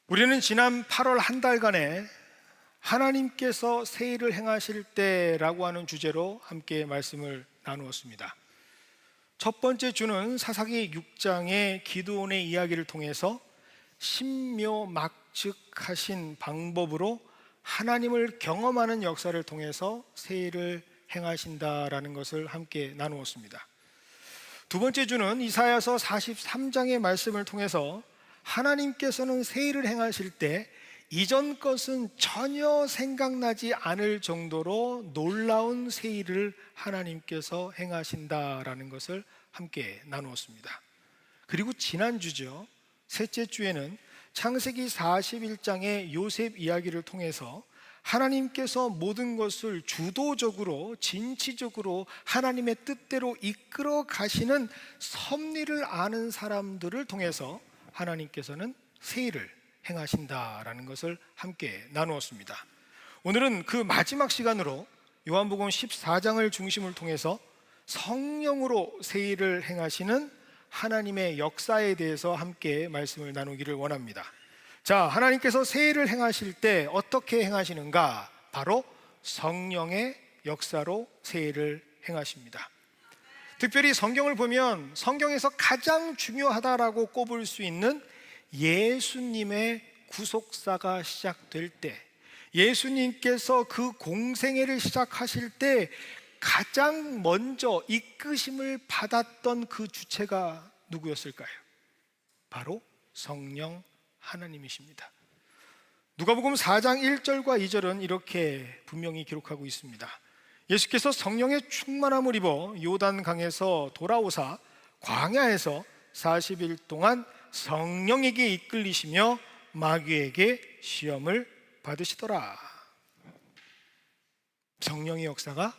우리는 지난 8월 한 달간에 하나님께서 새 일을 행하실 때라고 하는 주제로 함께 말씀을 나누었습니다. 첫 번째 주는 사사기 6장의 기드온의 이야기를 통해서 신묘막측하신 방법으로 하나님을 경험하는 역사를 통해서 새 일을 행하신다라는 것을 함께 나누었습니다. 두 번째 주는 이사야서 43장의 말씀을 통해서 하나님께서는 새 일을 행하실 때 이전 것은 전혀 생각나지 않을 정도로 놀라운 새 일을 하나님께서 행하신다라는 것을 함께 나누었습니다. 그리고 지난주죠, 셋째 주에는 창세기 41장의 요셉 이야기를 통해서 하나님께서 모든 것을 주도적으로 진취적으로 하나님의 뜻대로 이끌어 가시는 섭리를 아는 사람들을 통해서 하나님께서는 새 일을 행하신다라는 것을 함께 나누었습니다. 오늘은 그 마지막 시간으로 요한복음 14장을 중심을 통해서 성령으로 새 일을 행하시는 하나님의 역사에 대해서 함께 말씀을 나누기를 원합니다. 자, 하나님께서 새 일을 행하실 때 어떻게 행하시는가? 바로 성령의 역사로 새 일을 행하십니다. 특별히 성경을 보면 성경에서 가장 중요하다라고 꼽을 수 있는 예수님의 구속사가 시작될 때, 예수님께서 그 공생애를 시작하실 때 가장 먼저 이끄심을 받았던 그 주체가 누구였을까요? 바로 성령 하나님이십니다. 누가복음 4장 1절과 2절은 이렇게 분명히 기록하고 있습니다. 예수께서 성령의 충만함을 입어 요단강에서 돌아오사 광야에서 40일 동안 성령에게 이끌리시며 마귀에게 시험을 받으시더라. 성령의 역사가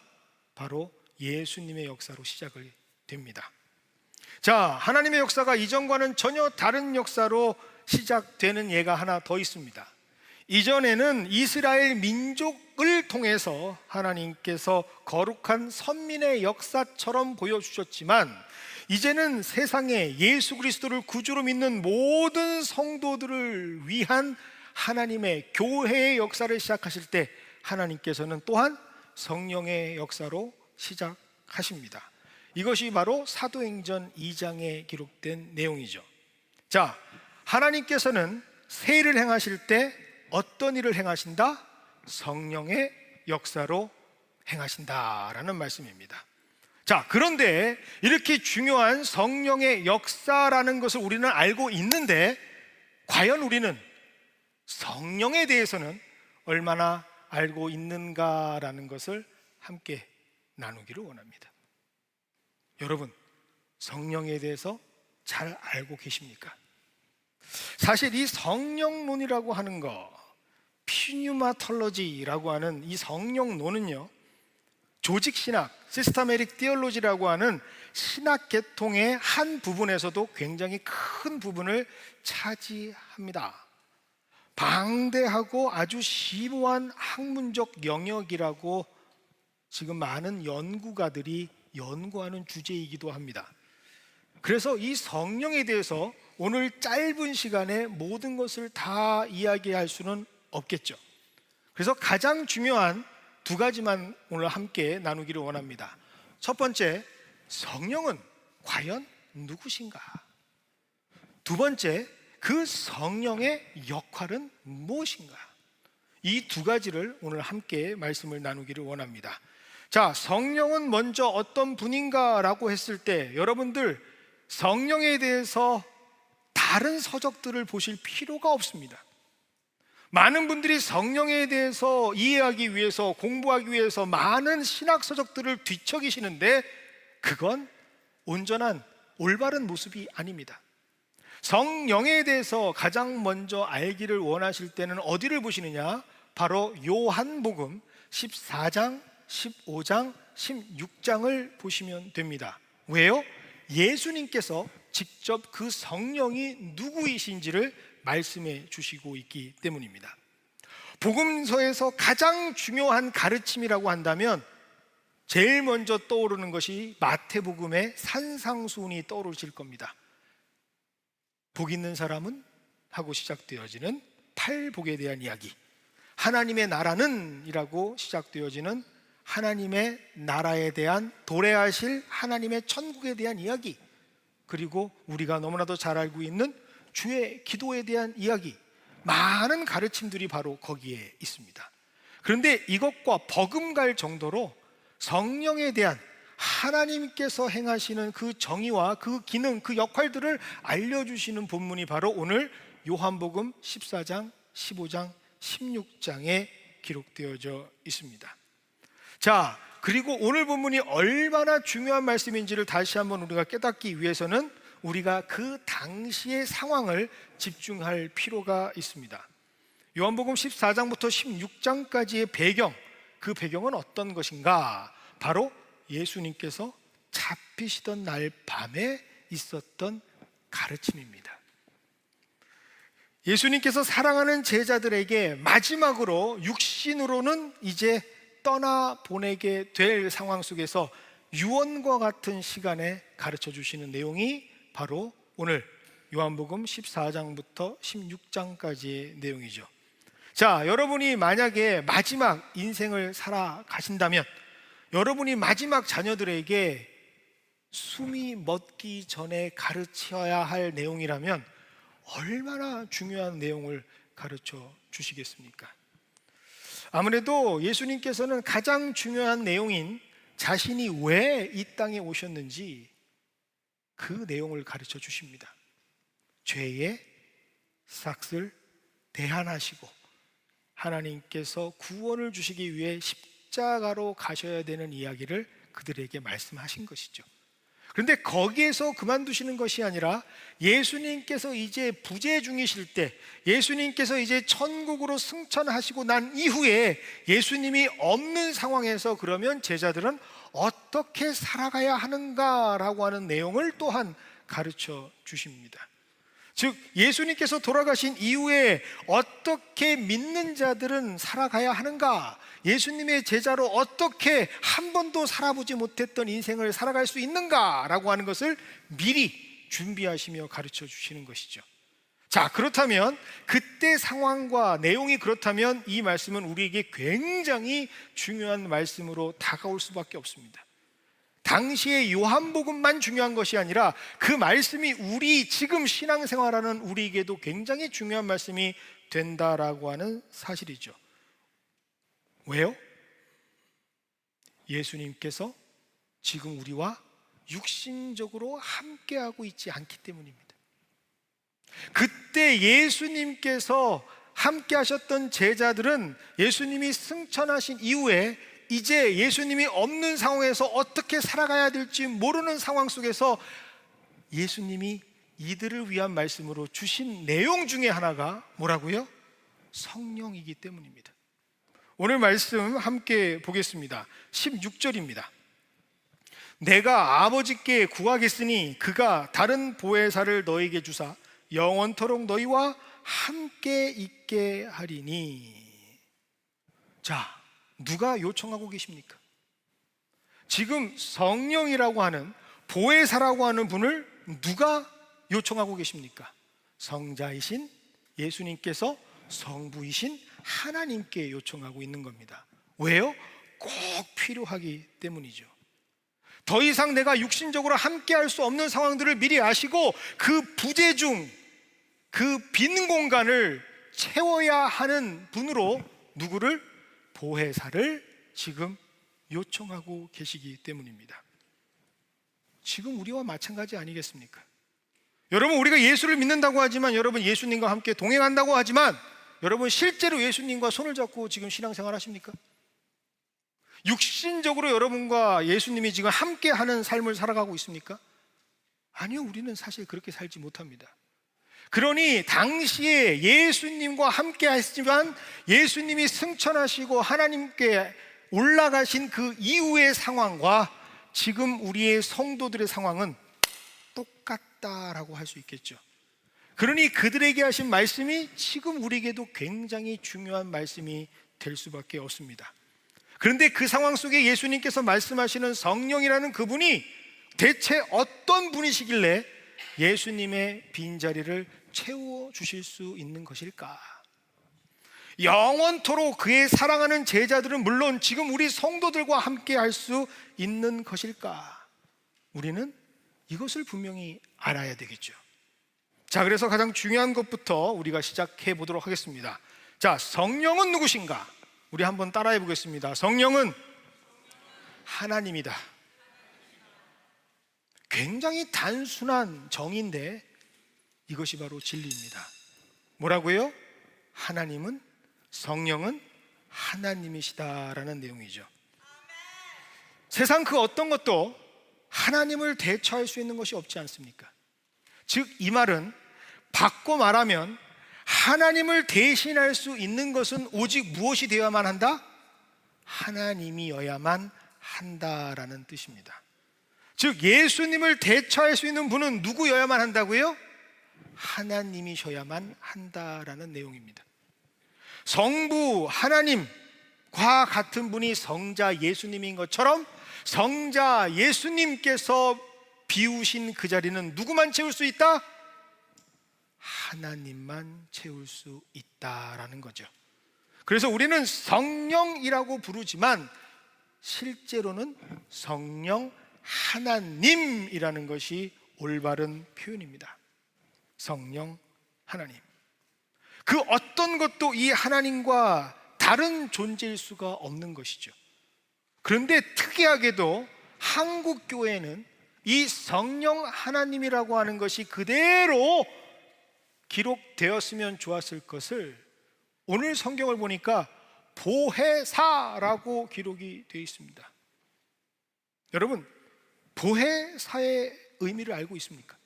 바로 예수님의 역사로 시작을 됩니다. 자, 하나님의 역사가 이전과는 전혀 다른 역사로 시작되는 예가 하나 더 있습니다. 이전에는 이스라엘 민족을 통해서 하나님께서 거룩한 선민의 역사처럼 보여주셨지만, 이제는 세상에 예수 그리스도를 구주로 믿는 모든 성도들을 위한 하나님의 교회의 역사를 시작하실 때 하나님께서는 또한 성령의 역사로 시작하십니다. 이것이 바로 사도행전 2장에 기록된 내용이죠. 자, 하나님께서는 새 일을 행하실 때 어떤 일을 행하신다? 성령의 역사로 행하신다라는 말씀입니다. 자, 그런데 이렇게 중요한 성령의 역사라는 것을 우리는 알고 있는데, 과연 우리는 성령에 대해서는 얼마나 알고 있는가라는 것을 함께 나누기를 원합니다. 여러분, 성령에 대해서 잘 알고 계십니까? 사실 이 성령론이라고 하는 거, 피뉴마톨로지라고 하는 이 성령론은요, 조직신학, 시스테메틱 티올로지라고 하는 신학 계통의 한 부분에서도 굉장히 큰 부분을 차지합니다. 방대하고 아주 심오한 학문적 영역이라고 지금 많은 연구가들이 연구하는 주제이기도 합니다. 그래서 이 성령에 대해서 오늘 짧은 시간에 모든 것을 다 이야기할 수는 없겠죠. 그래서 가장 중요한 두 가지만 오늘 함께 나누기를 원합니다. 첫 번째, 성령은 과연 누구신가? 두 번째, 그 성령의 역할은 무엇인가? 이 두 가지를 오늘 함께 말씀을 나누기를 원합니다. 자, 성령은 먼저 어떤 분인가라고 했을 때 여러분들 성령에 대해서 다른 서적들을 보실 필요가 없습니다. 많은 분들이 성령에 대해서 이해하기 위해서, 공부하기 위해서 많은 신학 서적들을 뒤척이시는데 그건 온전한 올바른 모습이 아닙니다. 성령에 대해서 가장 먼저 알기를 원하실 때는 어디를 보시느냐? 바로 요한복음 14장, 15장, 16장을 보시면 됩니다. 왜요? 예수님께서 직접 그 성령이 누구이신지를 말씀해 주시고 있기 때문입니다. 복음서에서 가장 중요한 가르침이라고 한다면 제일 먼저 떠오르는 것이 마태복음의 산상수훈이 떠오르실 겁니다. 복 있는 사람은 하고 시작되어지는 팔복에 대한 이야기, 하나님의 나라는 이라고 시작되어지는 하나님의 나라에 대한 도래하실 하나님의 천국에 대한 이야기, 그리고 우리가 너무나도 잘 알고 있는 주의 기도에 대한 이야기, 많은 가르침들이 바로 거기에 있습니다. 그런데 이것과 버금갈 정도로 성령에 대한 하나님께서 행하시는 그 정의와 그 기능, 그 역할들을 알려주시는 본문이 바로 오늘 요한복음 14장, 15장, 16장에 기록되어져 있습니다. 자, 그리고 오늘 본문이 얼마나 중요한 말씀인지를 다시 한번 우리가 깨닫기 위해서는 우리가 그 당시의 상황을 집중할 필요가 있습니다. 요한복음 14장부터 16장까지의 배경, 그 배경은 어떤 것인가? 바로 예수님께서 잡히시던 날 밤에 있었던 가르침입니다. 예수님께서 사랑하는 제자들에게 마지막으로 육신으로는 이제 떠나보내게 될 상황 속에서 유언과 같은 시간에 가르쳐 주시는 내용이 바로 오늘 요한복음 14장부터 16장까지의 내용이죠. 자, 여러분이 만약에 마지막 인생을 살아가신다면, 여러분이 마지막 자녀들에게 숨이 멎기 전에 가르쳐야 할 내용이라면 얼마나 중요한 내용을 가르쳐 주시겠습니까? 아무래도 예수님께서는 가장 중요한 내용인 자신이 왜 이 땅에 오셨는지 그 내용을 가르쳐 주십니다. 죄의 삭을 대환하시고 하나님께서 구원을 주시기 위해 십자가로 가셔야 되는 이야기를 그들에게 말씀하신 것이죠. 그런데 거기에서 그만두시는 것이 아니라 예수님께서 이제 부재 중이실 때, 예수님께서 이제 천국으로 승천하시고 난 이후에 예수님이 없는 상황에서 그러면 제자들은 어떻게 살아가야 하는가라고 하는 내용을 또한 가르쳐 주십니다. 즉, 예수님께서 돌아가신 이후에 어떻게 믿는 자들은 살아가야 하는가, 예수님의 제자로 어떻게 한 번도 살아보지 못했던 인생을 살아갈 수 있는가라고 하는 것을 미리 준비하시며 가르쳐 주시는 것이죠. 자, 그렇다면 그때 상황과 내용이 그렇다면 이 말씀은 우리에게 굉장히 중요한 말씀으로 다가올 수밖에 없습니다. 당시의 요한복음만 중요한 것이 아니라 그 말씀이 우리 지금 신앙생활하는 우리에게도 굉장히 중요한 말씀이 된다라고 하는 사실이죠. 왜요? 예수님께서 지금 우리와 육신적으로 함께하고 있지 않기 때문입니다. 그때 예수님께서 함께 하셨던 제자들은 예수님이 승천하신 이후에 이제 예수님이 없는 상황에서 어떻게 살아가야 될지 모르는 상황 속에서 예수님이 이들을 위한 말씀으로 주신 내용 중에 하나가 뭐라고요? 성령이기 때문입니다. 오늘 말씀 함께 보겠습니다. 16절입니다. 내가 아버지께 구하겠으니 그가 다른 보혜사를 너에게 주사 영원토록 너희와 함께 있게 하리니. 자, 누가 요청하고 계십니까? 지금 성령이라고 하는 보혜사라고 하는 분을 누가 요청하고 계십니까? 성자이신 예수님께서 성부이신 하나님께 요청하고 있는 겁니다. 왜요? 꼭 필요하기 때문이죠. 더 이상 내가 육신적으로 함께 할 수 없는 상황들을 미리 아시고 그 부재 중 그 빈 공간을 채워야 하는 분으로 누구를? 보혜사를 지금 요청하고 계시기 때문입니다. 지금 우리와 마찬가지 아니겠습니까? 여러분, 우리가 예수를 믿는다고 하지만, 여러분 예수님과 함께 동행한다고 하지만, 여러분 실제로 예수님과 손을 잡고 지금 신앙생활 하십니까? 육신적으로 여러분과 예수님이 지금 함께하는 삶을 살아가고 있습니까? 아니요, 우리는 사실 그렇게 살지 못합니다. 그러니 당시에 예수님과 함께 하시지만 예수님이 승천하시고 하나님께 올라가신 그 이후의 상황과 지금 우리의 성도들의 상황은 똑같다라고 할 수 있겠죠. 그러니 그들에게 하신 말씀이 지금 우리에게도 굉장히 중요한 말씀이 될 수밖에 없습니다. 그런데 그 상황 속에 예수님께서 말씀하시는 성령이라는 그분이 대체 어떤 분이시길래 예수님의 빈자리를 채워 주실 수 있는 것일까? 영원토록 그의 사랑하는 제자들은 물론 지금 우리 성도들과 함께 할 수 있는 것일까? 우리는 이것을 분명히 알아야 되겠죠. 자, 그래서 가장 중요한 것부터 우리가 시작해 보도록 하겠습니다. 자, 성령은 누구신가? 우리 한번 따라해 보겠습니다. 성령은 하나님이다. 굉장히 단순한 정의인데 이것이 바로 진리입니다. 뭐라고요? 하나님은, 성령은 하나님이시다라는 내용이죠. 세상 그 어떤 것도 하나님을 대처할 수 있는 것이 없지 않습니까? 즉 이 말은 바꿔 말하면 하나님을 대신할 수 있는 것은 오직 무엇이 되어야만 한다? 하나님이어야만 한다라는 뜻입니다. 즉 예수님을 대처할 수 있는 분은 누구여야만 한다고요? 하나님이셔야만 한다라는 내용입니다. 성부 하나님과 같은 분이 성자 예수님인 것처럼 성자 예수님께서 비우신 그 자리는 누구만 채울 수 있다? 하나님만 채울 수 있다라는 거죠. 그래서 우리는 성령이라고 부르지만 실제로는 성령 하나님이라는 것이 올바른 표현입니다. 성령 하나님. 그 어떤 것도 이 하나님과 다른 존재일 수가 없는 것이죠. 그런데 특이하게도 한국 교회는 이 성령 하나님이라고 하는 것이 그대로 기록되었으면 좋았을 것을 오늘 성경을 보니까 보혜사라고 기록이 되어 있습니다. 여러분, 보혜사의 의미를 알고 있습니까?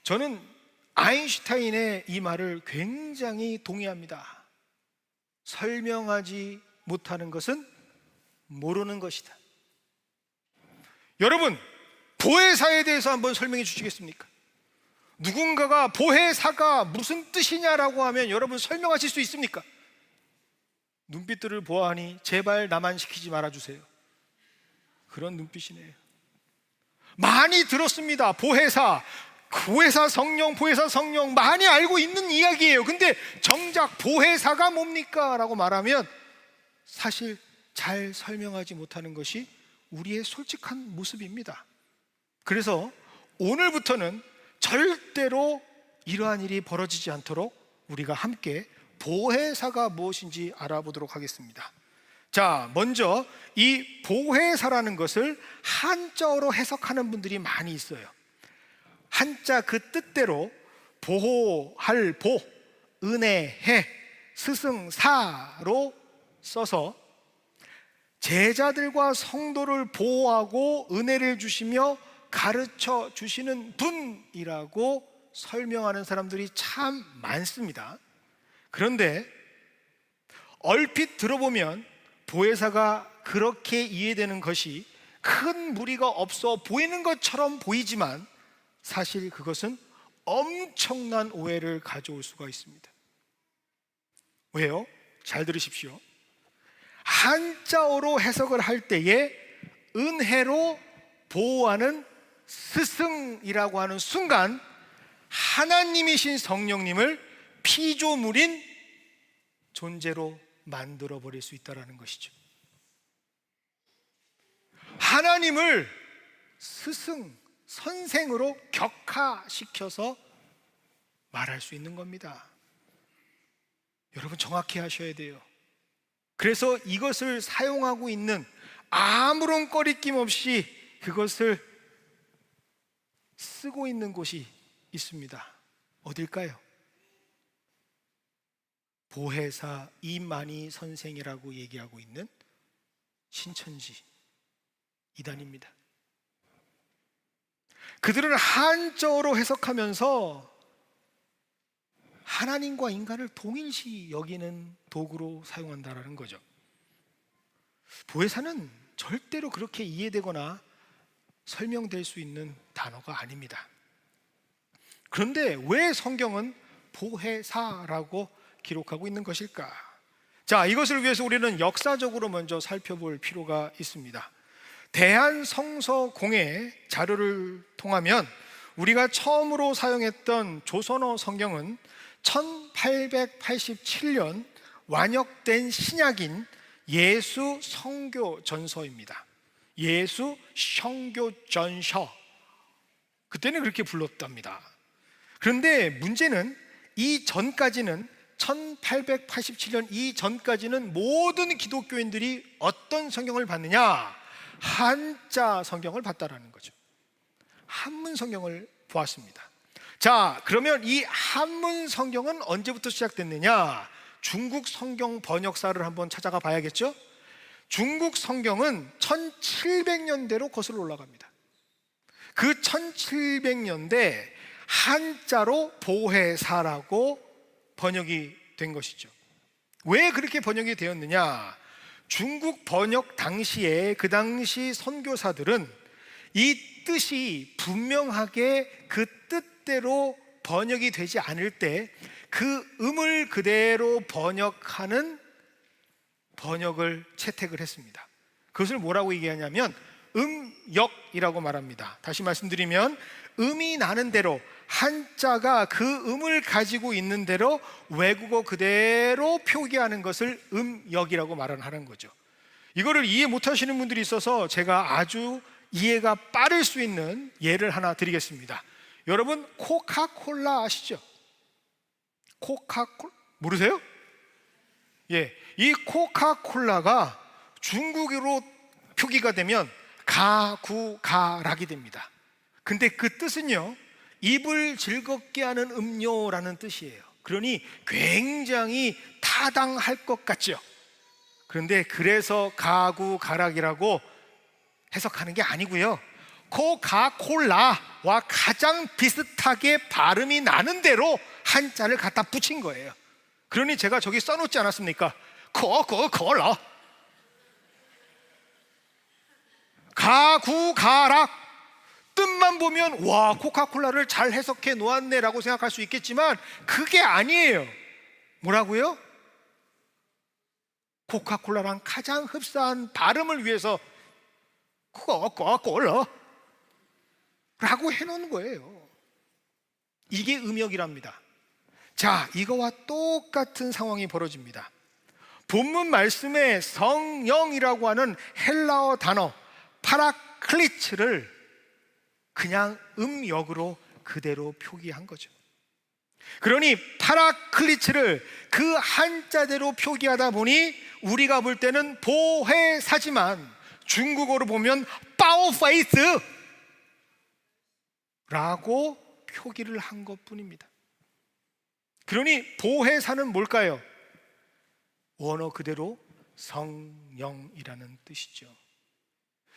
저는 아인슈타인의 이 말을 굉장히 동의합니다. 설명하지 못하는 것은 모르는 것이다. 여러분, 보혜사에 대해서 한번 설명해 주시겠습니까? 누군가가 보혜사가 무슨 뜻이냐라고 하면 여러분 설명하실 수 있습니까? 눈빛들을 보아하니 제발 나만 시키지 말아주세요. 그런 눈빛이네요. 많이 들었습니다. 보혜사, 보혜사 성령, 보혜사 성령 많이 알고 있는 이야기예요. 근데 정작 보혜사가 뭡니까? 라고 말하면 사실 잘 설명하지 못하는 것이 우리의 솔직한 모습입니다. 그래서 오늘부터는 절대로 이러한 일이 벌어지지 않도록 우리가 함께 보혜사가 무엇인지 알아보도록 하겠습니다. 자, 먼저 이 보혜사라는 것을 한자어로 해석하는 분들이 많이 있어요. 한자 그 뜻대로 보호할 보, 은혜해, 스승사로 써서 제자들과 성도를 보호하고 은혜를 주시며 가르쳐 주시는 분이라고 설명하는 사람들이 참 많습니다. 그런데 얼핏 들어보면 보혜사가 그렇게 이해되는 것이 큰 무리가 없어 보이는 것처럼 보이지만 사실 그것은 엄청난 오해를 가져올 수가 있습니다. 왜요? 잘 들으십시오. 한자어로 해석을 할 때에 은혜로 보호하는 스승이라고 하는 순간 하나님이신 성령님을 피조물인 존재로 만들어 버릴 수 있다는 것이죠. 하나님을 스승, 선생으로 격하시켜서 말할 수 있는 겁니다. 여러분 정확히 하셔야 돼요. 그래서 이것을 사용하고 있는 아무런 꺼리낌 없이 그것을 쓰고 있는 곳이 있습니다. 어딜까요? 보혜사 이만희 선생이라고 얘기하고 있는 신천지 이단입니다. 그들은 한자어로 해석하면서 하나님과 인간을 동일시 여기는 도구로 사용한다는 거죠. 보혜사는 절대로 그렇게 이해되거나 설명될 수 있는 단어가 아닙니다. 그런데 왜 성경은 보혜사라고 기록하고 있는 것일까? 자, 이것을 위해서 우리는 역사적으로 먼저 살펴볼 필요가 있습니다. 대한성서공회 자료를 통하면 우리가 처음으로 사용했던 조선어 성경은 1887년 완역된 신약인 예수 성교전서입니다. 예수 성교전서, 그때는 그렇게 불렀답니다. 그런데 문제는 이 전까지는 1887년 이전까지는 모든 기독교인들이 어떤 성경을 봤느냐? 한자 성경을 봤다라는 거죠. 한문 성경을 보았습니다. 자, 그러면 이 한문 성경은 언제부터 시작됐느냐? 중국 성경 번역사를 한번 찾아가 봐야겠죠? 중국 성경은 1700년대로 거슬러 올라갑니다. 그 1700년대 한자로 보혜사라고 번역이 된 것이죠. 왜 그렇게 번역이 되었느냐? 중국 번역 당시에 그 당시 선교사들은 이 뜻이 분명하게 그 뜻대로 번역이 되지 않을 때 그 음을 그대로 번역하는 번역을 채택을 했습니다. 그것을 뭐라고 얘기하냐면 음역이라고 말합니다. 다시 말씀드리면 음이 나는 대로, 한자가 그 음을 가지고 있는 대로 외국어 그대로 표기하는 것을 음역이라고 말하는 거죠. 이거를 이해 못하시는 분들이 있어서 제가 아주 이해가 빠를 수 있는 예를 하나 드리겠습니다. 여러분, 코카콜라 아시죠? 코카콜라 모르세요? 예, 이 코카콜라가 중국어로 표기가 되면 가구가락이 됩니다. 근데 그 뜻은요, 입을 즐겁게 하는 음료라는 뜻이에요. 그러니 굉장히 타당할 것 같죠? 그런데 그래서 가구가락이라고 해석하는 게 아니고요, 코카콜라와 가장 비슷하게 발음이 나는 대로 한자를 갖다 붙인 거예요. 그러니 제가 저기 써놓지 않았습니까? 코카콜라, 가구가락. 뜻만 보면 와, 코카콜라를 잘 해석해 놓았네 라고 생각할 수 있겠지만 그게 아니에요. 뭐라고요? 코카콜라랑 가장 흡사한 발음을 위해서 코카콜라 라고 해놓은 거예요. 이게 음역이랍니다. 자, 이거와 똑같은 상황이 벌어집니다. 본문 말씀에 성령이라고 하는 헬라어 단어 파라클리츠를 그냥 음역으로 그대로 표기한 거죠. 그러니 파라클리츠를 그 한자대로 표기하다 보니 우리가 볼 때는 보혜사지만 중국어로 보면 파오페이스 라고 표기를 한 것뿐입니다. 그러니 보혜사는 뭘까요? 원어 그대로 성령이라는 뜻이죠.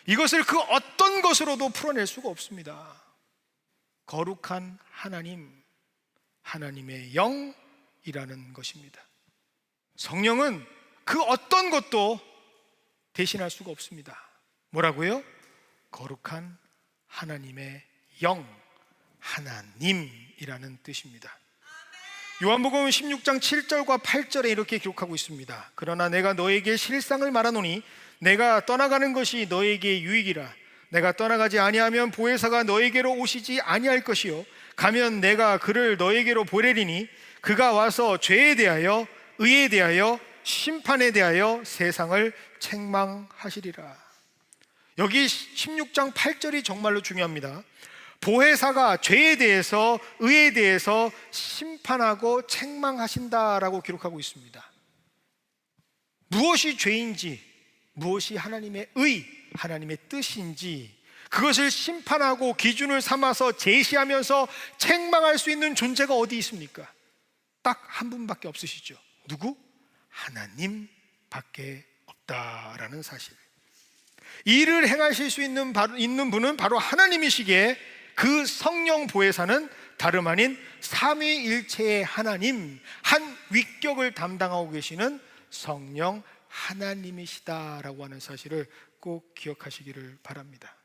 이것을 그 어떤 것으로도 풀어낼 수가 없습니다. 거룩한 하나님, 하나님의 영이라는 것입니다. 성령은 그 어떤 것도 대신할 수가 없습니다. 뭐라고요? 거룩한 하나님의 영, 하나님이라는 뜻입니다. 요한복음 16장 7절과 8절에 이렇게 기록하고 있습니다. 그러나 내가 너에게 실상을 말하노니 내가 떠나가는 것이 너에게 유익이라. 내가 떠나가지 아니하면 보혜사가 너에게로 오시지 아니할 것이요 가면 내가 그를 너에게로 보내리니 그가 와서 죄에 대하여 의에 대하여 심판에 대하여 세상을 책망하시리라. 여기 16장 8절이 정말로 중요합니다. 보혜사가 죄에 대해서 의에 대해서 심판하고 책망하신다라고 기록하고 있습니다. 무엇이 죄인지, 무엇이 하나님의 의, 하나님의 뜻인지 그것을 심판하고 기준을 삼아서 제시하면서 책망할 수 있는 존재가 어디 있습니까? 딱 한 분밖에 없으시죠. 누구? 하나님밖에 없다라는 사실. 이를 행하실 수 있는 분은 바로 하나님이시기에 그 성령 보혜사는 다름 아닌 삼위일체의 하나님, 한 위격을 담당하고 계시는 성령 하나님이시다라고 하는 사실을 꼭 기억하시기를 바랍니다.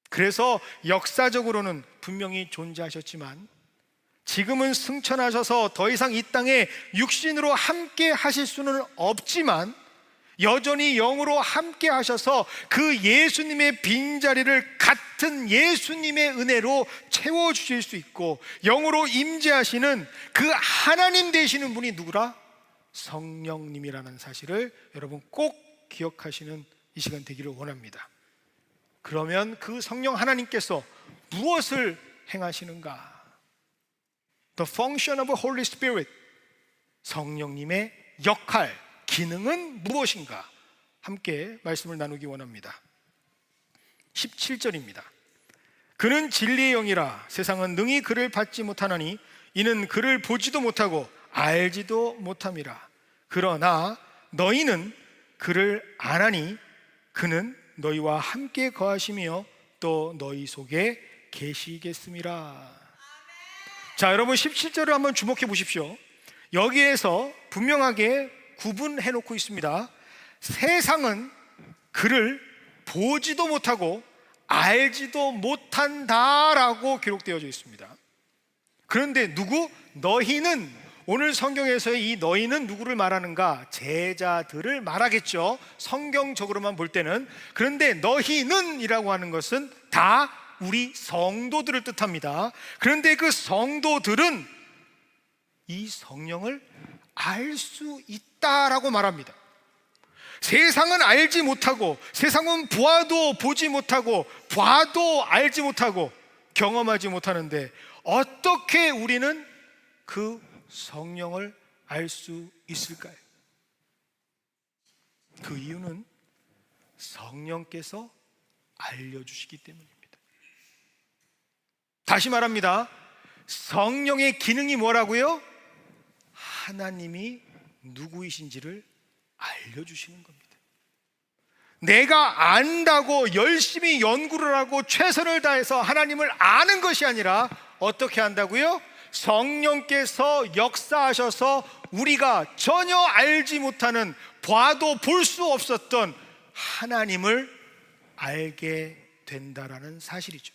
그래서 역사적으로는 분명히 존재하셨지만 지금은 승천하셔서 더 이상 이 땅에 육신으로 함께 하실 수는 없지만 여전히 영으로 함께 하셔서 그 예수님의 빈자리를 같은 예수님의 은혜로 채워주실 수 있고, 영으로 임재하시는 그 하나님 되시는 분이 누구라? 성령님이라는 사실을 여러분 꼭 기억하시는 이 시간 되기를 원합니다. 그러면 그 성령 하나님께서 무엇을 행하시는가? The function of Holy Spirit, 성령님의 역할, 기능은 무엇인가? 함께 말씀을 나누기 원합니다. 17절입니다. 그는 진리의 영이라 세상은 능히 그를 받지 못하나니 이는 그를 보지도 못하고 알지도 못함이라. 그러나 너희는 그를 아나니 그는 너희와 함께 거하시며 또 너희 속에 계시겠음이라. 자, 여러분 17절을 한번 주목해 보십시오. 여기에서 분명하게 구분해 놓고 있습니다. 세상은 그를 보지도 못하고 알지도 못한다라고 기록되어져 있습니다. 그런데 누구? 너희는, 오늘 성경에서의 이 너희는 누구를 말하는가? 제자들을 말하겠죠, 성경적으로만 볼 때는. 그런데 너희는 이라고 하는 것은 다 우리 성도들을 뜻합니다. 그런데 그 성도들은 이 성령을 알 수 있다라고 말합니다. 세상은 알지 못하고, 세상은 보아도 보지 못하고, 봐도 알지 못하고, 경험하지 못하는데 어떻게 우리는 그 성령을 알 수 있을까요? 그 이유는 성령께서 알려주시기 때문입니다. 다시 말합니다. 성령의 기능이 뭐라고요? 하나님이 누구이신지를 알려주시는 겁니다. 내가 안다고 열심히 연구를 하고 최선을 다해서 하나님을 아는 것이 아니라 어떻게 한다고요? 성령께서 역사하셔서 우리가 전혀 알지 못하는, 봐도 볼 수 없었던 하나님을 알게 된다라는 사실이죠.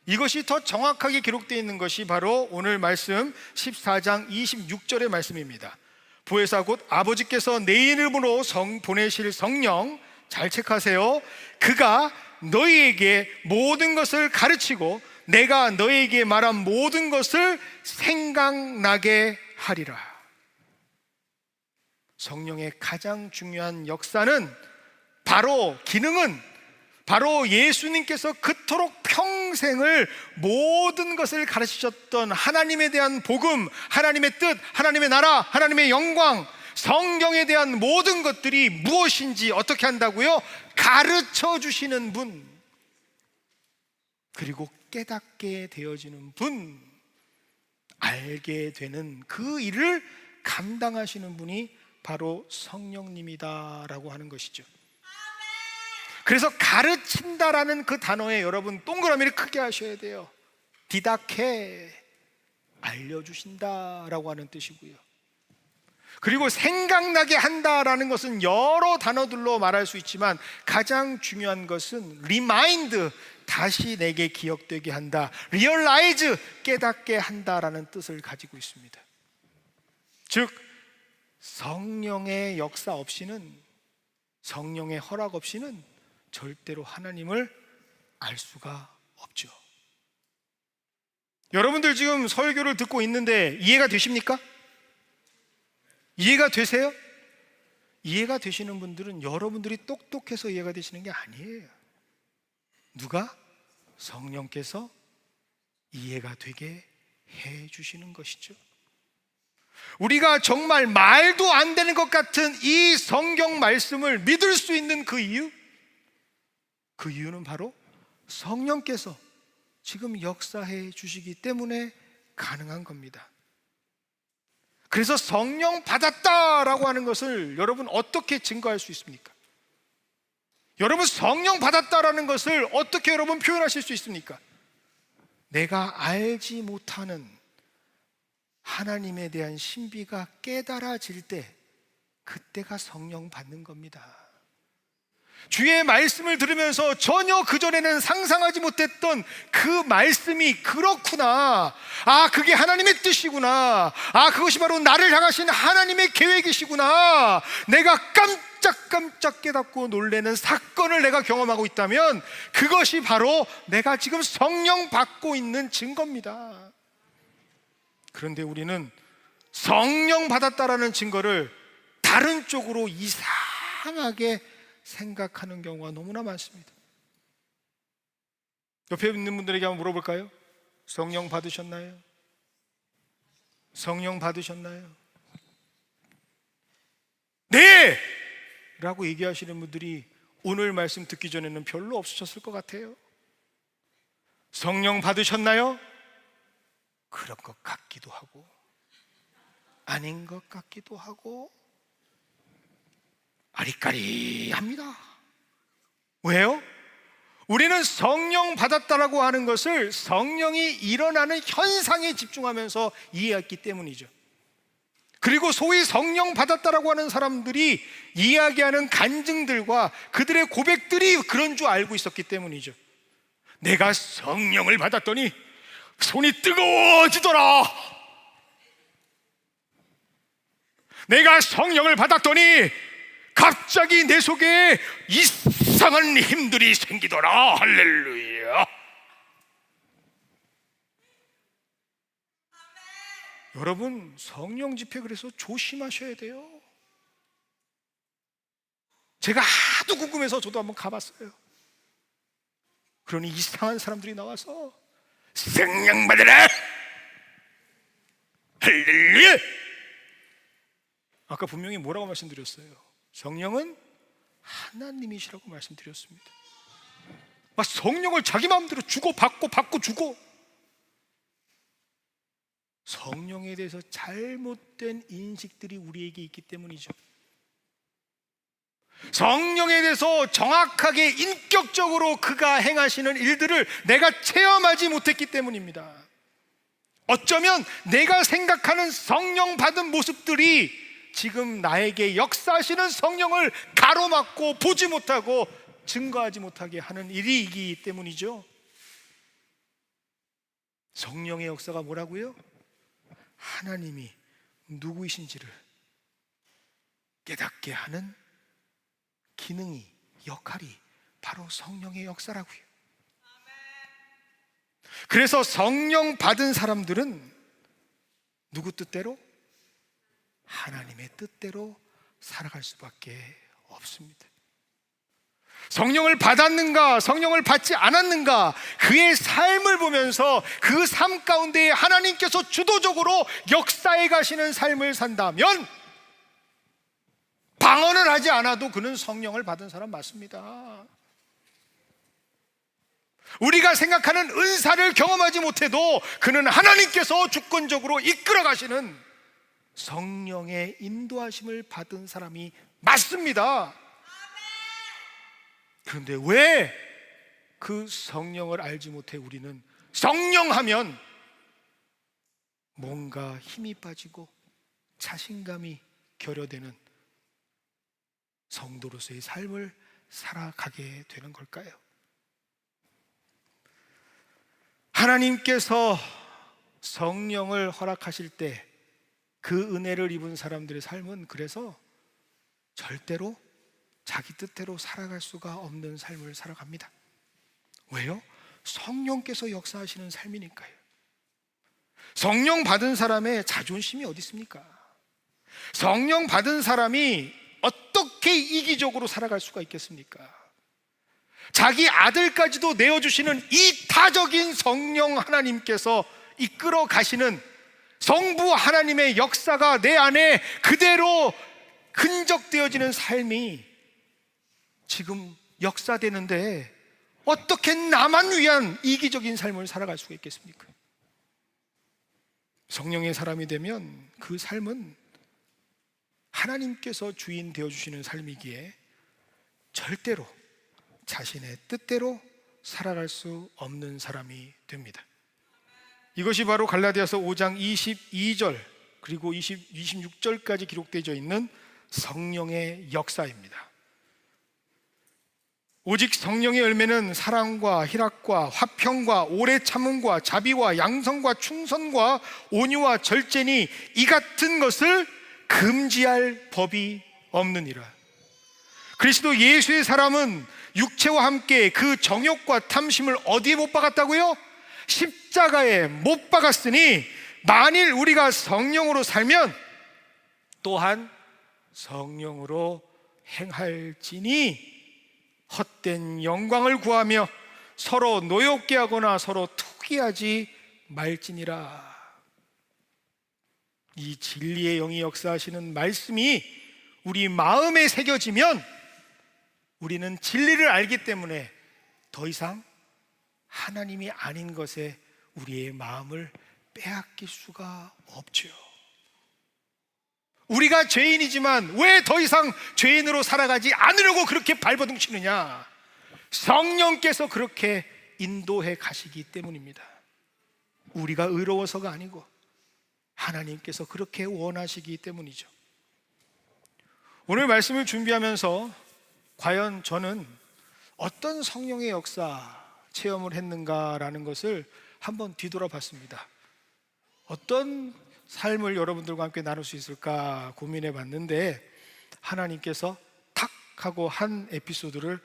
이것이 더 정확하게 기록되어 있는 것이 바로 오늘 말씀 14장 26절의 말씀입니다. 보혜사 곧 아버지께서 내 이름으로 보내실 성령, 잘 체크하세요. 그가 너희에게 모든 것을 가르치고 내가 너희에게 말한 모든 것을 생각나게 하리라. 성령의 가장 중요한 역사는, 바로 기능은, 바로 예수님께서 그토록 평생을 모든 것을 가르치셨던 하나님에 대한 복음, 하나님의 뜻, 하나님의 나라, 하나님의 영광, 성경에 대한 모든 것들이 무엇인지 어떻게 한다고요? 가르쳐 주시는 분, 그리고 깨닫게 되어지는 분, 알게 되는 그 일을 감당하시는 분이 바로 성령님이다라고 하는 것이죠. 그래서 가르친다라는 그 단어에 여러분 동그라미를 크게 하셔야 돼요. 디다케, 알려주신다라고 하는 뜻이고요. 그리고 생각나게 한다라는 것은 여러 단어들로 말할 수 있지만 가장 중요한 것은 리마인드, 다시 내게 기억되게 한다, 리얼라이즈, 깨닫게 한다라는 뜻을 가지고 있습니다. 즉 성령의 역사 없이는, 성령의 허락 없이는 절대로 하나님을 알 수가 없죠. 여러분들 지금 설교를 듣고 있는데 이해가 되십니까? 이해가 되세요? 이해가 되시는 분들은 여러분들이 똑똑해서 이해가 되시는 게 아니에요. 누가? 성령께서 이해가 되게 해 주시는 것이죠. 우리가 정말 말도 안 되는 것 같은 이 성경 말씀을 믿을 수 있는 그 이유, 그 이유는 바로 성령께서 지금 역사해 주시기 때문에 가능한 겁니다. 그래서 성령 받았다라고 하는 것을 여러분 어떻게 증거할 수 있습니까? 여러분 성령 받았다라는 것을 어떻게 여러분 표현하실 수 있습니까? 내가 알지 못하는 하나님에 대한 신비가 깨달아질 때, 그때가 성령 받는 겁니다. 주의 말씀을 들으면서 전혀 그전에는 상상하지 못했던 그 말씀이 그렇구나, 그게 하나님의 뜻이구나, 그것이 바로 나를 향하신 하나님의 계획이시구나, 내가 깜짝 깨닫고 놀라는 사건을 내가 경험하고 있다면 그것이 바로 내가 지금 성령 받고 있는 증거입니다. 그런데 우리는 성령 받았다라는 증거를 다른 쪽으로 이상하게 생각하는 경우가 너무나 많습니다. 옆에 있는 분들에게 한번 물어볼까요? 성령 받으셨나요? 성령 받으셨나요? 네! 라고 얘기하시는 분들이 오늘 말씀 듣기 전에는 별로 없으셨을 것 같아요. 성령 받으셨나요? 그런 것 같기도 하고 아닌 것 같기도 하고 아리까리합니다. 왜요? 우리는 성령 받았다라고 하는 것을 성령이 일어나는 현상에 집중하면서 이해했기 때문이죠. 그리고 소위 성령 받았다라고 하는 사람들이 이야기하는 간증들과 그들의 고백들이 그런 줄 알고 있었기 때문이죠. 내가 성령을 받았더니 손이 뜨거워지더라. 내가 성령을 받았더니 갑자기 내 속에 이상한 힘들이 생기더라. 할렐루야. 여러분, 성령 집회 그래서 조심하셔야 돼요. 제가 하도 궁금해서 저도 한번 가봤어요. 그러니 이상한 사람들이 나와서 성령 받으라. 할렐루야. 아까 분명히 뭐라고 말씀드렸어요? 성령은 하나님이시라고 말씀드렸습니다. 막 성령을 자기 마음대로 주고 받고 주고. 성령에 대해서 잘못된 인식들이 우리에게 있기 때문이죠. 성령에 대해서 정확하게 인격적으로 그가 행하시는 일들을 내가 체험하지 못했기 때문입니다. 어쩌면 내가 생각하는 성령 받은 모습들이 지금 나에게 역사하시는 성령을 가로막고 보지 못하고 증거하지 못하게 하는 일이기 때문이죠. 성령의 역사가 뭐라고요? 하나님이 누구이신지를 깨닫게 하는 기능이, 역할이 바로 성령의 역사라고요. 그래서 성령 받은 사람들은 누구 뜻대로? 하나님의 뜻대로 살아갈 수밖에 없습니다. 성령을 받았는가, 성령을 받지 않았는가, 그의 삶을 보면서 그 삶 가운데 하나님께서 주도적으로 역사해 가시는 삶을 산다면 방언을 하지 않아도 그는 성령을 받은 사람 맞습니다. 우리가 생각하는 은사를 경험하지 못해도 그는 하나님께서 주권적으로 이끌어 가시는 성령의 인도하심을 받은 사람이 맞습니다. 그런데 왜 그 성령을 알지 못해 우리는 성령하면 뭔가 힘이 빠지고 자신감이 결여되는 성도로서의 삶을 살아가게 되는 걸까요? 하나님께서 성령을 허락하실 때 그 은혜를 입은 사람들의 삶은 그래서 절대로 자기 뜻대로 살아갈 수가 없는 삶을 살아갑니다. 왜요? 성령께서 역사하시는 삶이니까요. 성령 받은 사람의 자존심이 어디 있습니까? 성령 받은 사람이 어떻게 이기적으로 살아갈 수가 있겠습니까? 자기 아들까지도 내어주시는 이타적인 성령 하나님께서 이끌어 가시는 성부 하나님의 역사가 내 안에 그대로 흔적되어지는 삶이 지금 역사되는데 어떻게 나만 위한 이기적인 삶을 살아갈 수가 있겠습니까? 성령의 사람이 되면 그 삶은 하나님께서 주인 되어주시는 삶이기에 절대로 자신의 뜻대로 살아갈 수 없는 사람이 됩니다. 이것이 바로 갈라디아서 5장 22절 그리고 26절까지 기록되어 있는 성령의 역사입니다. 오직 성령의 열매는 사랑과 희락과 화평과 오래 참음과 자비와 양성과 충성과 온유와 절제니 이 같은 것을 금지할 법이 없느니라. 그리스도 예수의 사람은 육체와 함께 그 정욕과 탐심을 어디에 못 박았다고요? 십자가에 못 박았으니 만일 우리가 성령으로 살면 또한 성령으로 행할지니 헛된 영광을 구하며 서로 노엽게 하거나 서로 투기하지 말지니라. 이 진리의 영이 역사하시는 말씀이 우리 마음에 새겨지면 우리는 진리를 알기 때문에 더 이상 하나님이 아닌 것에 우리의 마음을 빼앗길 수가 없죠. 우리가 죄인이지만 왜 더 이상 죄인으로 살아가지 않으려고 그렇게 발버둥 치느냐? 성령께서 그렇게 인도해 가시기 때문입니다. 우리가 의로워서가 아니고 하나님께서 그렇게 원하시기 때문이죠. 오늘 말씀을 준비하면서 과연 저는 어떤 성령의 역사 체험을 했는가라는 것을 한번 뒤돌아봤습니다. 어떤 삶을 여러분들과 함께 나눌 수 있을까 고민해 봤는데 하나님께서 탁 하고 한 에피소드를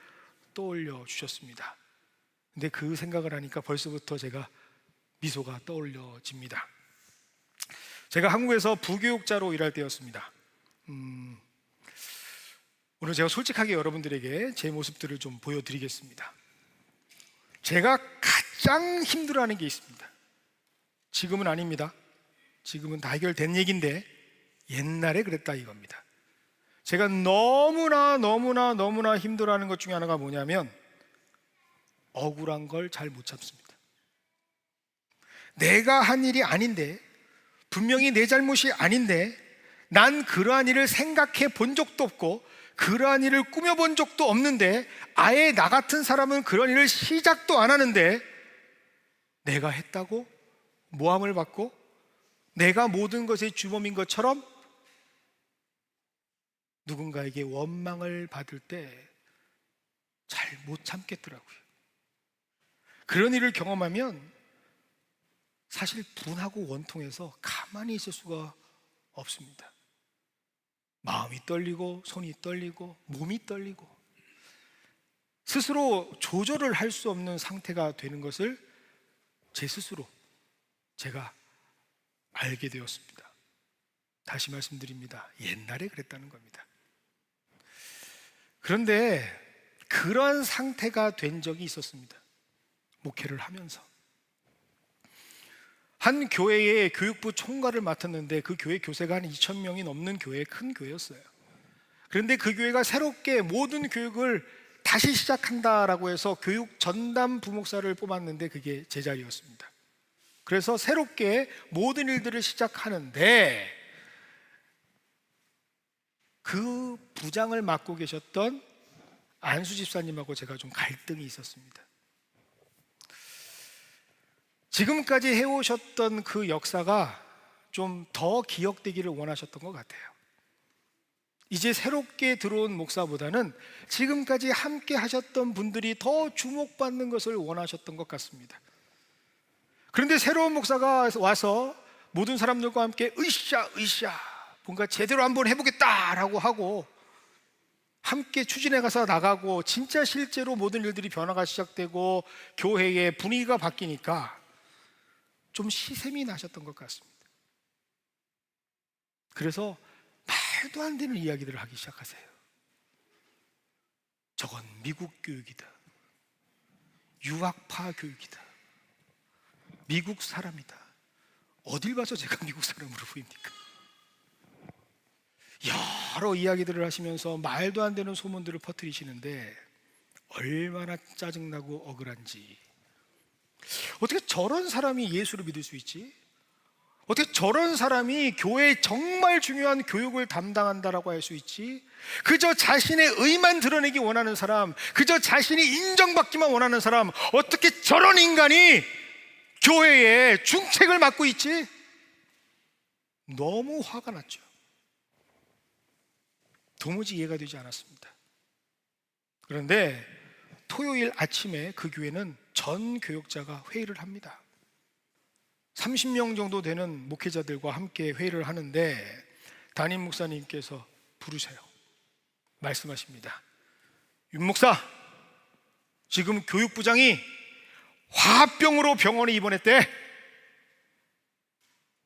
떠올려 주셨습니다. 근데 그 생각을 하니까 벌써부터 제가 미소가 떠올려집니다. 제가 한국에서 부교육자로 일할 때였습니다. 오늘 제가 솔직하게 여러분들에게 제 모습들을 좀 보여드리겠습니다. 제가 가장 힘들어하는 게 있습니다. 지금은 아닙니다. 지금은 다 해결된 얘기인데 옛날에 그랬다 이겁니다. 제가 너무나 힘들어하는 것 중에 하나가 뭐냐면 억울한 걸 잘 못 참습니다. 내가 한 일이 아닌데, 분명히 내 잘못이 아닌데 난 그러한 일을 생각해 본 적도 없고 그러한 일을 꾸며본 적도 없는데 아예 나 같은 사람은 그런 일을 시작도 안 하는데 내가 했다고 모함을 받고 내가 모든 것의 주범인 것처럼 누군가에게 원망을 받을 때 잘 못 참겠더라고요. 그런 일을 경험하면 사실 분하고 원통해서 가만히 있을 수가 없습니다. 마음이 떨리고 손이 떨리고 몸이 떨리고 스스로 조절을 할 수 없는 상태가 되는 것을 제 스스로 제가 알게 되었습니다. 다시 말씀드립니다. 옛날에 그랬다는 겁니다. 그런데 그런 상태가 된 적이 있었습니다. 목회를 하면서 한 교회의 교육부 총괄을 맡았는데 그 교회 교세가 한 2,000명이 넘는 교회, 큰 교회였어요. 그런데 그 교회가 새롭게 모든 교육을 다시 시작한다라고 해서 교육 전담 부목사를 뽑았는데 그게 제 자리였습니다. 그래서 새롭게 모든 일들을 시작하는데 그 부장을 맡고 계셨던 안수 집사님하고 제가 좀 갈등이 있었습니다. 지금까지 해오셨던 그 역사가 좀 더 기억되기를 원하셨던 것 같아요. 이제 새롭게 들어온 목사보다는 지금까지 함께 하셨던 분들이 더 주목받는 것을 원하셨던 것 같습니다. 그런데 새로운 목사가 와서 모든 사람들과 함께 으쌰 뭔가 제대로 한번 해보겠다라고 하고 함께 추진해 가서 나가고 진짜 실제로 모든 일들이 변화가 시작되고 교회의 분위기가 바뀌니까 좀 시샘이 나셨던 것 같습니다. 그래서 말도 안 되는 이야기들을 하기 시작하세요. 저건 미국 교육이다. 유학파 교육이다. 미국 사람이다. 어딜 봐서 제가 미국 사람으로 보입니까? 여러 이야기들을 하시면서 말도 안 되는 소문들을 퍼뜨리시는데 얼마나 짜증나고 억울한지. 어떻게 저런 사람이 예수를 믿을 수 있지? 어떻게 저런 사람이 교회에 정말 중요한 교육을 담당한다라고 할 수 있지? 그저 자신의 의만 드러내기 원하는 사람, 그저 자신이 인정받기만 원하는 사람, 어떻게 저런 인간이 교회에 중책을 맡고 있지? 너무 화가 났죠. 도무지 이해가 되지 않았습니다. 그런데 토요일 아침에 그 교회는 전 교역자가 회의를 합니다. 30명 정도 되는 목회자들과 함께 회의를 하는데 담임 목사님께서 부르세요. 말씀하십니다. 윤 목사, 지금 교육부장이 화병으로 병원에 입원했대.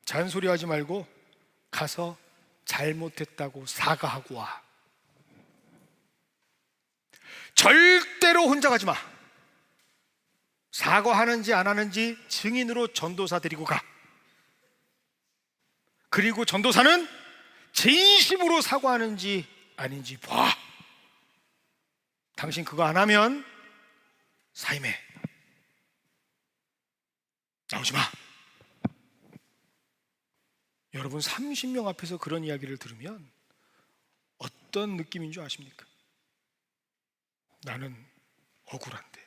잔소리하지 말고 가서 잘못했다고 사과하고 와. 절대로 혼자 가지 마. 사과하는지 안 하는지 증인으로 전도사 데리고 가. 그리고 전도사는 진심으로 사과하는지 아닌지 봐. 당신 그거 안 하면 사임해. 나오지 마. 여러분, 30명 앞에서 그런 이야기를 들으면 어떤 느낌인 줄 아십니까? 나는 억울한데,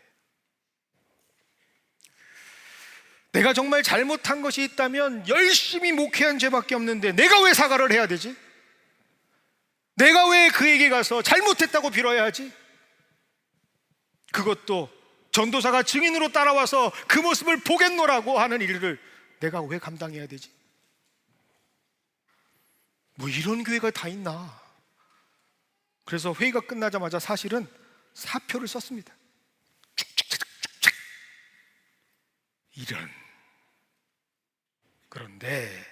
내가 정말 잘못한 것이 있다면 열심히 목회한 죄밖에 없는데 내가 왜 사과를 해야 되지? 내가 왜 그에게 가서 잘못했다고 빌어야 하지? 그것도 전도사가 증인으로 따라와서 그 모습을 보겠노라고 하는 일을 내가 왜 감당해야 되지? 뭐 이런 교회가 다 있나? 그래서 회의가 끝나자마자 사실은 사표를 썼습니다. 쭉쭉쭉쭉쭉. 이런. 그런데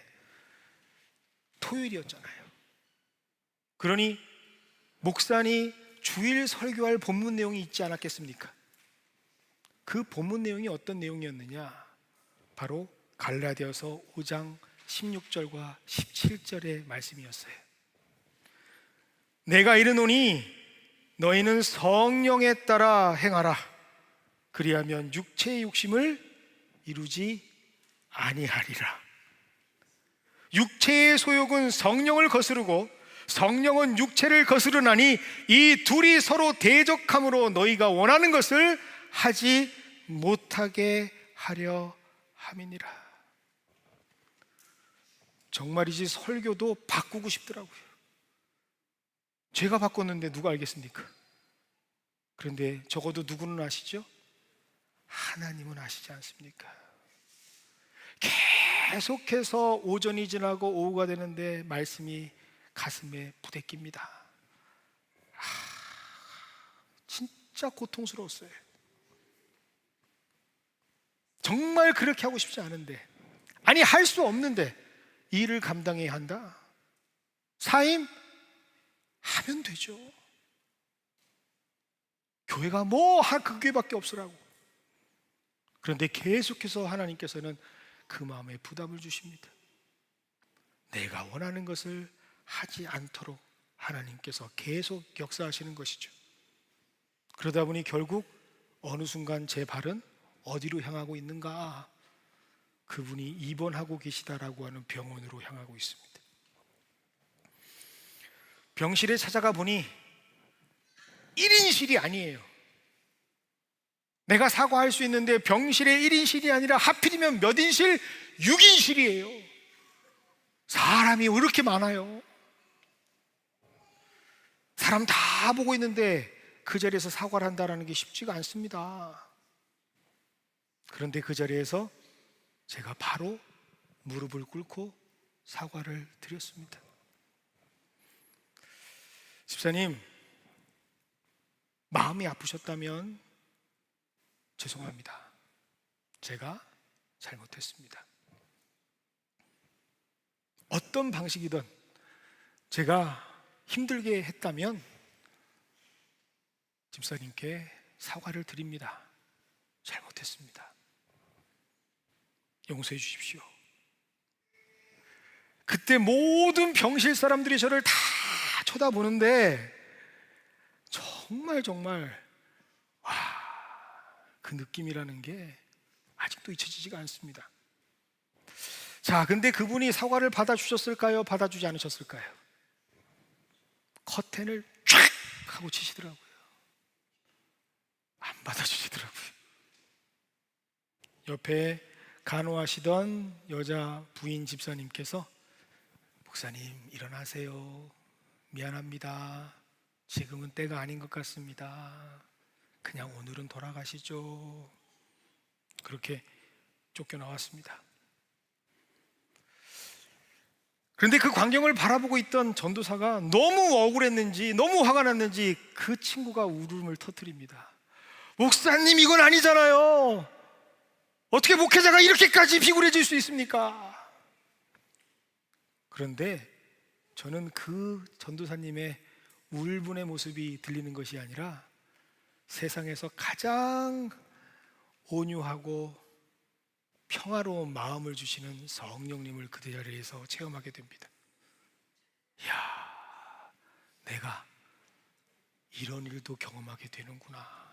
토요일이었잖아요. 그러니 목사님 주일 설교할 본문 내용이 있지 않았겠습니까? 그 본문 내용이 어떤 내용이었느냐? 바로 갈라디아서 5장 16절과 17절의 말씀이었어요. 내가 이르노니 너희는 성령에 따라 행하라. 그리하면 육체의 욕심을 이루지 아니하리라. 육체의 소욕은 성령을 거스르고 성령은 육체를 거스르나니 이 둘이 서로 대적함으로 너희가 원하는 것을 하지 못하게 하려 함이니라. 정말이지 설교도 바꾸고 싶더라고요. 제가 바꿨는데 누가 알겠습니까? 그런데 적어도 누구는 아시죠? 하나님은 아시지 않습니까? 계속해서 오전이 지나고 오후가 되는데 말씀이 가슴에 부대낍니다. 진짜 고통스러웠어요. 정말 그렇게 하고 싶지 않은데, 아니 할 수 없는데 일을 감당해야 한다. 사임 하면 되죠. 교회가 뭐 그 교회밖에 없으라고. 그런데 계속해서 하나님께서는 그 마음에 부담을 주십니다. 내가 원하는 것을 하지 않도록 하나님께서 계속 역사하시는 것이죠. 그러다 보니 결국 어느 순간 제 발은 어디로 향하고 있는가? 그분이 입원하고 계시다라고 하는 병원으로 향하고 있습니다. 병실에 찾아가 보니 1인실이 아니에요. 내가 사과할 수 있는데 병실에 1인실이 아니라 하필이면 몇 인실? 6인실이에요. 사람이 왜 이렇게 많아요? 사람 다 보고 있는데 그 자리에서 사과를 한다는 게 쉽지가 않습니다. 그런데 그 자리에서 제가 바로 무릎을 꿇고 사과를 드렸습니다. 집사님, 마음이 아프셨다면 죄송합니다. 제가 잘못했습니다. 어떤 방식이든 제가 힘들게 했다면 집사님께 사과를 드립니다. 잘못했습니다. 용서해 주십시오. 그때 모든 병실 사람들이 저를 다 쳐다보는데 정말 그 느낌이라는 게 아직도 잊혀지지가 않습니다. 자, 근데 그분이 사과를 받아주셨을까요? 받아주지 않으셨을까요? 커튼을 쫙 하고 치시더라고요. 안 받아주시더라고요. 옆에 간호하시던 여자 부인 집사님께서 목사님 일어나세요. 미안합니다. 지금은 때가 아닌 것 같습니다. 그냥 오늘은 돌아가시죠. 그렇게 쫓겨나왔습니다. 그런데 그 광경을 바라보고 있던 전도사가 너무 억울했는지, 너무 화가 났는지 그 친구가 울음을 터뜨립니다. 목사님, 이건 아니잖아요. 어떻게 목회자가 이렇게까지 비굴해질 수 있습니까? 그런데 저는 그 전도사님의 울분의 모습이 들리는 것이 아니라 세상에서 가장 온유하고 평화로운 마음을 주시는 성령님을 그 자리에서 체험하게 됩니다. 이야, 내가 이런 일도 경험하게 되는구나.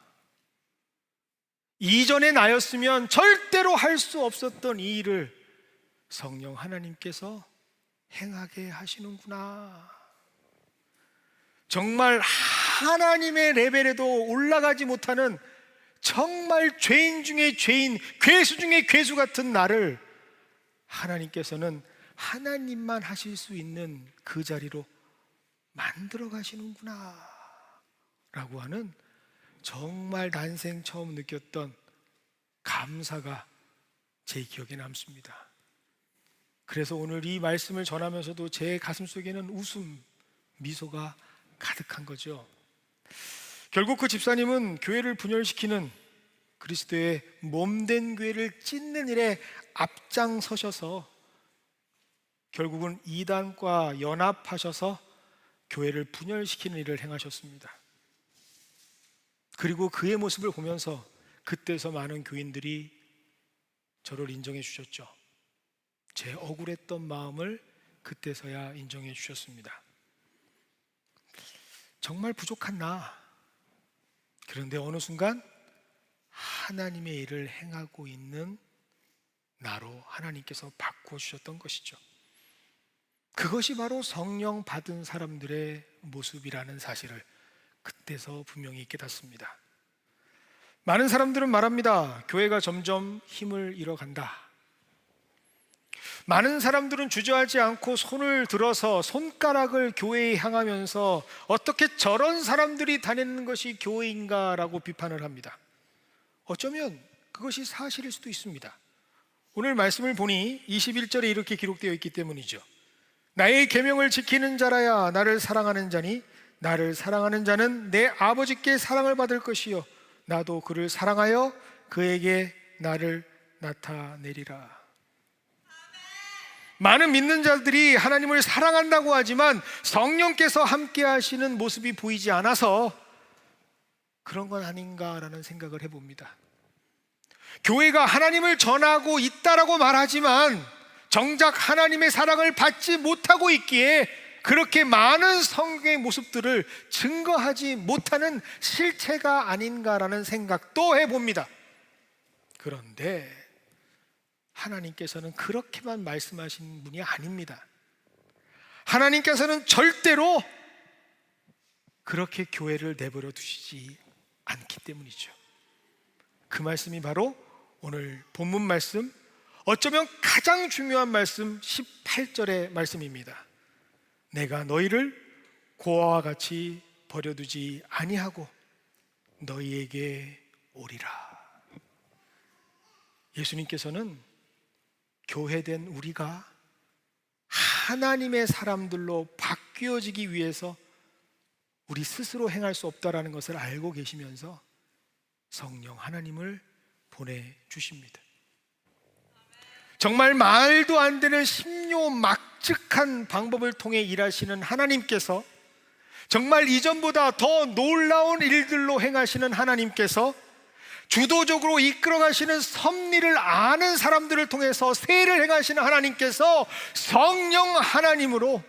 이전의 나였으면 절대로 할 수 없었던 이 일을 성령 하나님께서 행하게 하시는구나. 정말 하나님의 레벨에도 올라가지 못하는 정말 죄인 중에 죄인, 괴수 중에 괴수 같은 나를 하나님께서는 하나님만 하실 수 있는 그 자리로 만들어 가시는구나 라고 하는 정말 난생 처음 느꼈던 감사가 제 기억에 남습니다. 그래서 오늘 이 말씀을 전하면서도 제 가슴 속에는 웃음, 미소가 가득한 거죠. 결국 그 집사님은 교회를 분열시키는 그리스도의 몸된 교회를 찢는 일에 앞장서셔서 결국은 이단과 연합하셔서 교회를 분열시키는 일을 행하셨습니다. 그리고 그의 모습을 보면서 그때서 많은 교인들이 저를 인정해 주셨죠. 제 억울했던 마음을 그때서야 인정해 주셨습니다. 정말 부족한 나, 그런데 어느 순간 하나님의 일을 행하고 있는 나로 하나님께서 바꿔주셨던 것이죠. 그것이 바로 성령 받은 사람들의 모습이라는 사실을 그때서 분명히 깨닫습니다. 많은 사람들은 말합니다. 교회가 점점 힘을 잃어간다. 많은 사람들은 주저하지 않고 손을 들어서 손가락을 교회에 향하면서 어떻게 저런 사람들이 다니는 것이 교회인가 라고 비판을 합니다. 어쩌면 그것이 사실일 수도 있습니다. 오늘 말씀을 보니 21절에 이렇게 기록되어 있기 때문이죠. 나의 계명을 지키는 자라야 나를 사랑하는 자니 나를 사랑하는 자는 내 아버지께 사랑을 받을 것이요 나도 그를 사랑하여 그에게 나를 나타내리라. 많은 믿는 자들이 하나님을 사랑한다고 하지만 성령께서 함께 하시는 모습이 보이지 않아서 그런 건 아닌가라는 생각을 해봅니다. 교회가 하나님을 전하고 있다라고 말하지만 정작 하나님의 사랑을 받지 못하고 있기에 그렇게 많은 성경의 모습들을 증거하지 못하는 실체가 아닌가라는 생각도 해봅니다. 그런데 하나님께서는 그렇게만 말씀하신 분이 아닙니다. 하나님께서는 절대로 그렇게 교회를 내버려 두시지 않기 때문이죠. 그 말씀이 바로 오늘 본문 말씀, 어쩌면 가장 중요한 말씀 18절의 말씀입니다. 내가 너희를 고아와 같이 버려두지 아니하고 너희에게 오리라. 예수님께서는 교회된 우리가 하나님의 사람들로 바뀌어지기 위해서 우리 스스로 행할 수 없다라는 것을 알고 계시면서 성령 하나님을 보내주십니다. 정말 말도 안 되는 신묘막측한 방법을 통해 일하시는 하나님께서, 정말 이전보다 더 놀라운 일들로 행하시는 하나님께서, 주도적으로 이끌어 가시는 섭리를 아는 사람들을 통해서 세를 행하시는 하나님께서 성령 하나님으로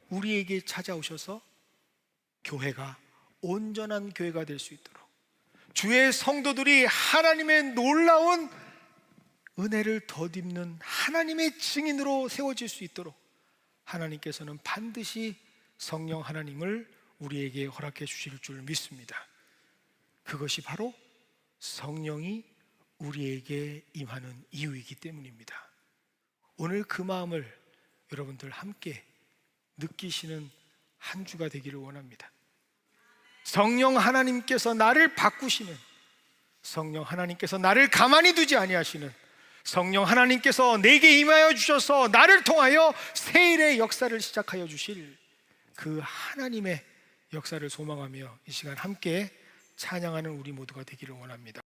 우리에게 찾아오셔서 교회가 온전한 교회가 될 수 있도록, 주의 성도들이 하나님의 놀라운 은혜를 덧입는 하나님의 증인으로 세워질 수 있도록 하나님께서는 반드시 성령 하나님을 우리에게 허락해 주실 줄 믿습니다. 그것이 바로 성령이 우리에게 임하는 이유이기 때문입니다. 오늘 그 마음을 여러분들 함께 느끼시는 한 주가 되기를 원합니다. 성령 하나님께서 나를 바꾸시는, 성령 하나님께서 나를 가만히 두지 아니하시는, 성령 하나님께서 내게 임하여 주셔서 나를 통하여 새일의 역사를 시작하여 주실 그 하나님의 역사를 소망하며 이 시간 함께 찬양하는 우리 모두가 되기를 원합니다.